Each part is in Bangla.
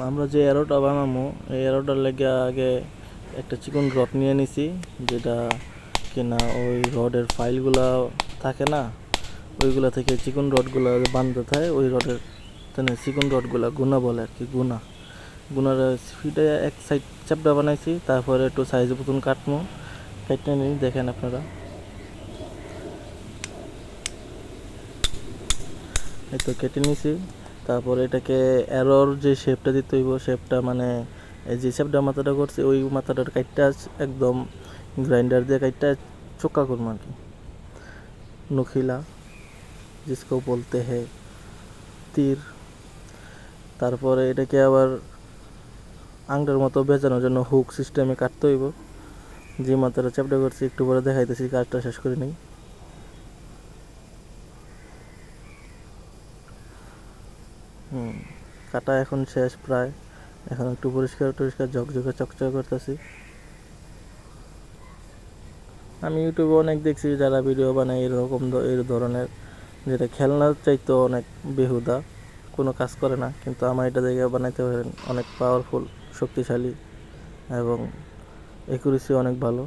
আমরা যে এরোটা বানাবো এই এরোটার লেগে আগে একটা চিকন রড নিয়ে নিছি, যেটা কিনা ওই রডের ফাইলগুলা থাকে না, ওইগুলা থেকে চিকন রডগুলা বানতে থাকে। ওই রডের চিকন রডগুলা গুনা বলে আর কি, গুনার ফিটে এক সাইড চ্যাপটা বানাইছি। তারপরে একটু সাইজ মতন কাটবো, কেটে নিই, দেখেন আপনারা। এই তো কেটে নিছি। তারপরে এটাকে এরর যে শেপটা দিতে হইব, শেপটা মানে এই যে শেপটা মাথাটা করছে ওই মাথাটার কাটটা একদম গ্রাইন্ডার দিয়ে কাটটা চোক্কা করবো আর কি, নখিলা जिसको বলতে হ্যাঁ তীর। তারপরে এটাকে আবার আংটার মতো বেচানোর জন্য হুক সিস্টেমে কাটতে হইব। যে মাথাটা চ্যাপটা করছি একটু পরে দেখাইতেছি, কাজটা শেষ করে নিই। কাটা এখন শেষ প্রায়, এখন একটু পরিষ্কার ঝকঝকে চকচক করতেছি। আমি ইউটিউবে অনেক দেখছি যারা ভিডিও বানায় এরকম এই ধরনের, যেটা খেলনার চাইতে অনেক বেহুদা, কোনো কাজ করে না, কিন্তু আমার এটা দেখে বানাইতে পারেন অনেক পাওয়ারফুল, শক্তিশালী এবং অ্যাকুরেসি অনেক ভালো।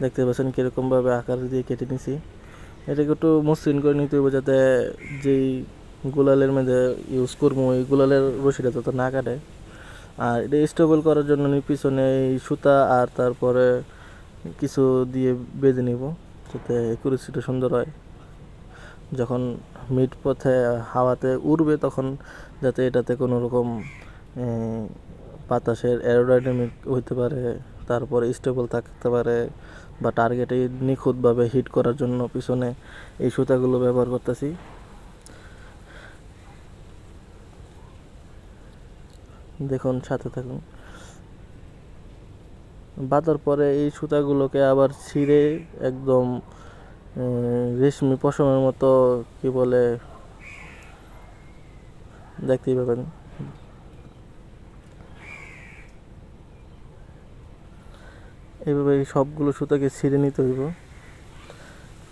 দেখতে পাচ্ছেন কীরকমভাবে আকার দিয়ে কেটে নিছি। এটাকে একটু মসৃণ করে নিতে হবে, যাতে যেই গুলালের মধ্যে ইউজ করবো ওই গুলালের রশিটা তত না কাটে। আর এটা স্টেবল করার জন্য পিছনে এই সুতা আর তারপরে কিছু দিয়ে বেঁধে নিব, যাতে অ্যাকুরেসিটা সুন্দর হয়। যখন মিড পথে হাওয়াতে উড়বে তখন যাতে এটাতে কোনো রকম বাতাসের অ্যারোডাইনামিক হইতে পারে, তারপরে স্টেবল থাকতে পারে, বা টার্গেটে নিখুঁতভাবে হিট করার জন্য পিছনে এই সুতাগুলো ব্যবহার করতেছি। দেখুন, সাথে থাকুন। বাঁধার পরে এই সুতাগুলোকে আবার ছিঁড়ে একদম রেশমি পশমের মতো, কি বলে দেখতেই পাবেন। এইভাবে এই সবগুলো সুতাকে ছিঁড়ে নিতে হইব,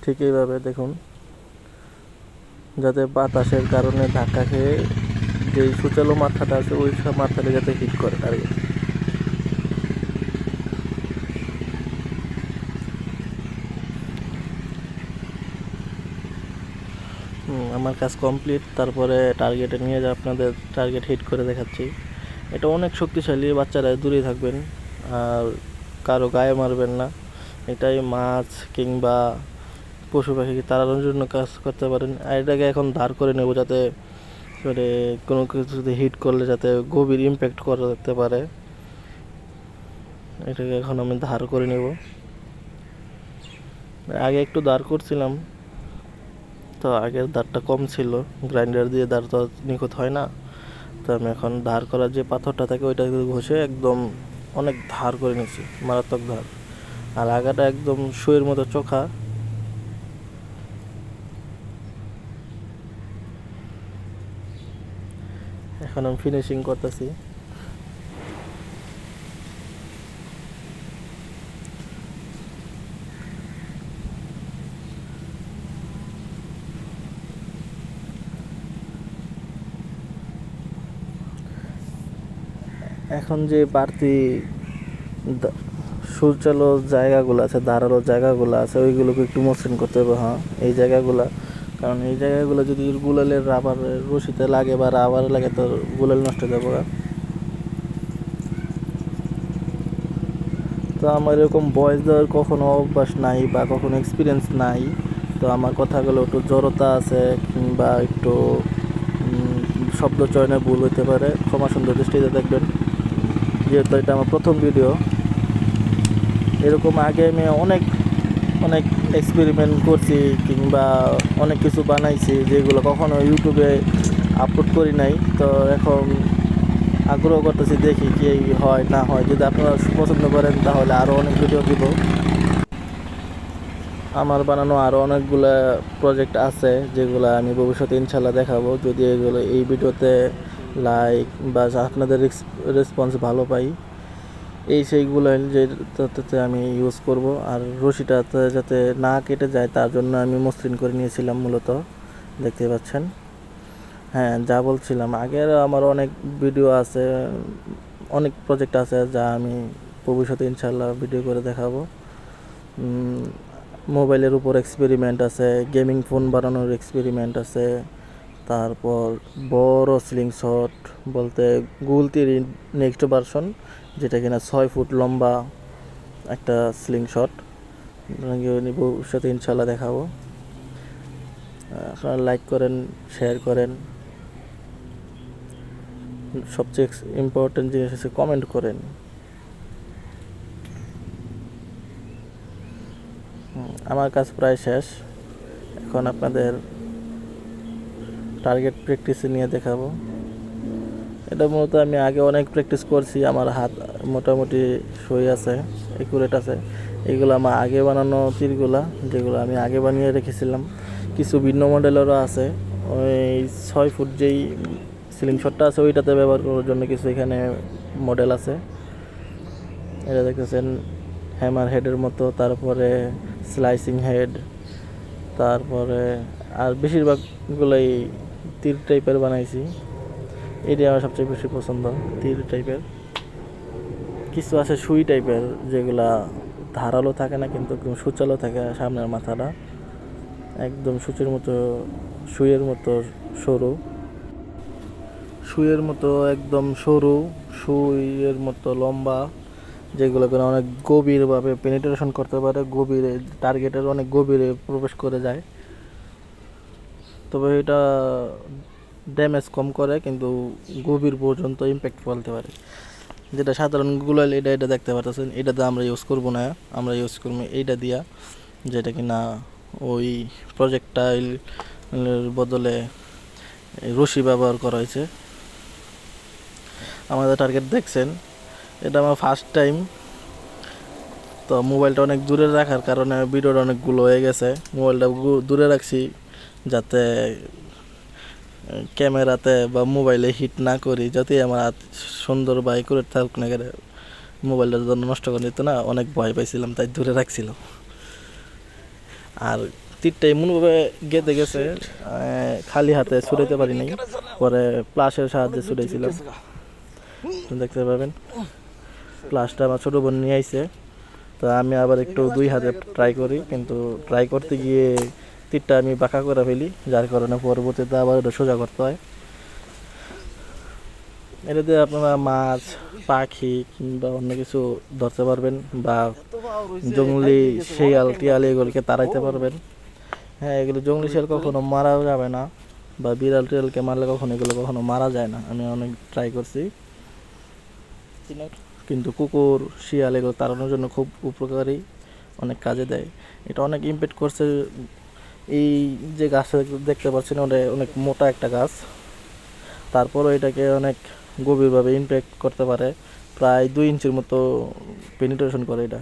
ঠিক এইভাবে দেখুন, যাতে বাতাসের কারণে ধাক্কা খেয়ে যে সুচালো মাথাটা আছে ওই মাথাটা যাতে হিট করে আর কি। আমার কাজ কমপ্লিট। তারপরে টার্গেটে নিয়ে যা আপনাদের টার্গেট হিট করে দেখাচ্ছি। এটা অনেক শক্তিশালী, বাচ্চারা দূরে থাকবেন আর কারো গায়ে মারবেন না। এটাই মাছ কিংবা পশু পাখিকে তাড়ানোর জন্য কাজ করতে পারেন। আর এটাকে এখন ধার করে নেব, যাতে মানে কোনো কিছুতে হিট করলে যাতে গভীর ইম্প্যাক্ট করতে পারে। এটাকে এখন আমি ধার করে নেব। আগে একটু দাঁড় করছিলাম, তো আগের দাঁড়টা কম ছিল, গ্রাইন্ডার দিয়ে দাঁড় তো নিখুঁত হয় না। তো আমি এখন ধার করার যে পাথরটা থাকে ওইটা ঘষে একদম অনেক ধার করে নিয়েছি, মারাত্মক ধার। আর আগাটা একদম শুয়ের মতো চোখা। এখন আমি ফিনিশিং করতেছি। এখন যে বাড়তি সূচালো জায়গাগুলো আছে, ধারালো জায়গাগুলো আছে, ওইগুলোকে একটু মসৃণ করতে হবে। হ্যাঁ, এই জায়গাগুলো, কারণ এই জায়গাগুলো যদি গুলালের রাবারের রশিতে লাগে বা রাবার লাগে তো গুলাল নষ্ট হয়ে যাবে। তো আমার এরকম ভয়েস দেওয়ার কখনো অভ্যাস নাই বা কখনো এক্সপিরিয়েন্স নাই, তো আমার কথাগুলো একটু জড়তা আছে কিংবা একটু শব্দ চয়নে ভুল হতে পারে, ক্ষমা সুন্দর দৃষ্টিতে দেখবেন, যেহেতু এটা আমার প্রথম ভিডিও। এরকম আগে আমি অনেক অনেক এক্সপেরিমেন্ট করছি কিংবা অনেক কিছু বানাইছি, যেগুলো কখনো ইউটিউবে আপলোড করি নাই। তো এখন আগ্রহ করতেছি, দেখি কি হয় না হয়। যদি আপনারা পছন্দ করেন তাহলে আরও অনেক ভিডিও দিব। আমার বানানো আরও অনেকগুলো প্রজেক্ট আছে, যেগুলো আমি ভবিষ্যতে ইনশাল্লাহ দেখাবো, যদি এগুলো এই ভিডিওতে লাইক বা আপনাদের রেসপন্স ভালো পাই। এই সেইগুলো যেটাতে আমি ইউজ করব। আর রশিটাতে যাতে না কেটে যায় তার জন্য আমি মসৃণ করে নিয়েছিলাম মূলত, দেখতে পাচ্ছেন। হ্যাঁ, যা বলছিলাম আগের আমার অনেক ভিডিও আছে, অনেক প্রজেক্ট আছে যা আমি ভবিষ্যতে ইনশাল্লাহ ভিডিও করে দেখাবো। মোবাইলের উপর এক্সপেরিমেন্ট আছে, গেমিং ফোন বানানোর এক্সপেরিমেন্ট আছে, তারপর বড় সিলিং শট বলতে গুগল টিভির নেক্সট ভার্সন, যেটা কিনা 6 ফুট লম্বা একটা সিলিং শট ভবিষ্যতে ইনশাল্লাহ দেখাবো। আপনারা লাইক করেন, শেয়ার করেন, সবচেয়ে ইম্পর্টেন্ট জিনিস হচ্ছে কমেন্ট করেন। আমার কাজ প্রায় শেষ, এখন আপনাদের টার্গেট প্র্যাকটিস নিয়ে দেখাবো। এটা মূলত আমি আগে অনেক প্র্যাকটিস করছি, আমার হাত মোটামুটি সই আছে, একুরেট আছে। এগুলো আমার আগে বানানো তীরগুলা, যেগুলো আমি আগে বানিয়ে রেখেছিলাম। কিছু ভিন্ন মডেলেরও আছে, ওই 6 ফুট যেই সিলিং শটটা আছে ওইটাতে ব্যবহার করার জন্য কিছু এখানে মডেল আছে। এটা দেখতেছেন হ্যামার হেডের মতো, তারপরে স্লাইসিং হেড, তারপরে আর বেশিরভাগগুলোই তীর টাইপের বানাইছি। এটাই আমার সবচেয়ে বেশি পছন্দ, তীর টাইপের। কিছু আছে সুই টাইপের, যেগুলা ধারালো থাকে না কিন্তু একদম সুচালো থাকে, সামনের মাথাটা একদম সুচের মতো, সুইয়ের মতো সরু, সুইয়ের মতো একদম সরু, সুইয়ের মতো লম্বা, যেগুলো করে অনেক গভীরভাবে পেনিট্রেশন করতে পারে, গভীরে টার্গেটের অনেক গভীরে প্রবেশ করে যায়। তবে এটা ড্যামেজ কম করে কিন্তু গভীর পর্যন্ত ইম্প্যাক্ট ফেলতে পারে। যেটা সাধারণ গুগল এটা দেখতে পাচ্ছেন, এটাতে আমরা ইউজ করবো না, আমরা ইউজ করবো এইটা দিয়া, যেটা কিনা ওই প্রজেক্টাইলের বদলে রশি ব্যবহার করা হয়েছে। আমাদের টার্গেট দেখছেন, এটা আমার ফার্স্ট টাইম, তো মোবাইলটা অনেক দূরে রাখার কারণে ভিডিওটা অনেকগুলো হয়ে গেছে। মোবাইলটা দূরে রাখছি যাতে ক্যামেরাতে বা মোবাইলে হিট না করি, যাতে আমার হাত সুন্দর বা একুরেট থাকুক না কেন, মোবাইলটার জন্য নষ্ট করে নিত না, অনেক ভয় পাইছিলাম, তাই দূরে রাখছিল। আর তীরটা এমনভাবে গেঁথে গেছে, খালি হাতে ছুটাইতে পারি নাই, পরে প্লাসের সাহায্যে ছুটাইছিলাম। দেখতে পাবেন প্লাসটা আমার ছোটো বোন নিয়ে আইছে, তো আমি আবার একটু 2 হাতে ট্রাই করি, কিন্তু ট্রাই করতে গিয়ে তীরটা আমি বাঁকা করে ফেলি, যার কারণে পরবর্তীতে আবার ওটা সোজা করতে হয়। এটাতে আপনারা মাছ, পাখি কিংবা অন্য কিছু ধরতে পারবেন, বা জঙ্গলি শিয়াল টিয়াল এগুলোকে তাড়াইতে পারবেন। হ্যাঁ, এগুলো জঙ্গলি শিয়াল কখনো মারা যাবে না, বা বিড়াল টিয়ালকে মারলে এগুলো কখনো মারা যায় না, আমি অনেক ট্রাই করছি। কিন্তু কুকুর, শিয়াল এগুলো তাড়ানোর জন্য খুব উপকারী, অনেক কাজে দেয়। এটা অনেক ইমপ্যাক্ট করছে। এই যে গাছটা দেখতে পাচ্ছেন, ওটা অনেক মোটা একটা গাছ, তারপরও এটাকে অনেক গভীরভাবে ইমপ্যাক্ট করতে পারে, প্রায় 2 ইঞ্চির মতো পেনিট্রেশন করে এটা।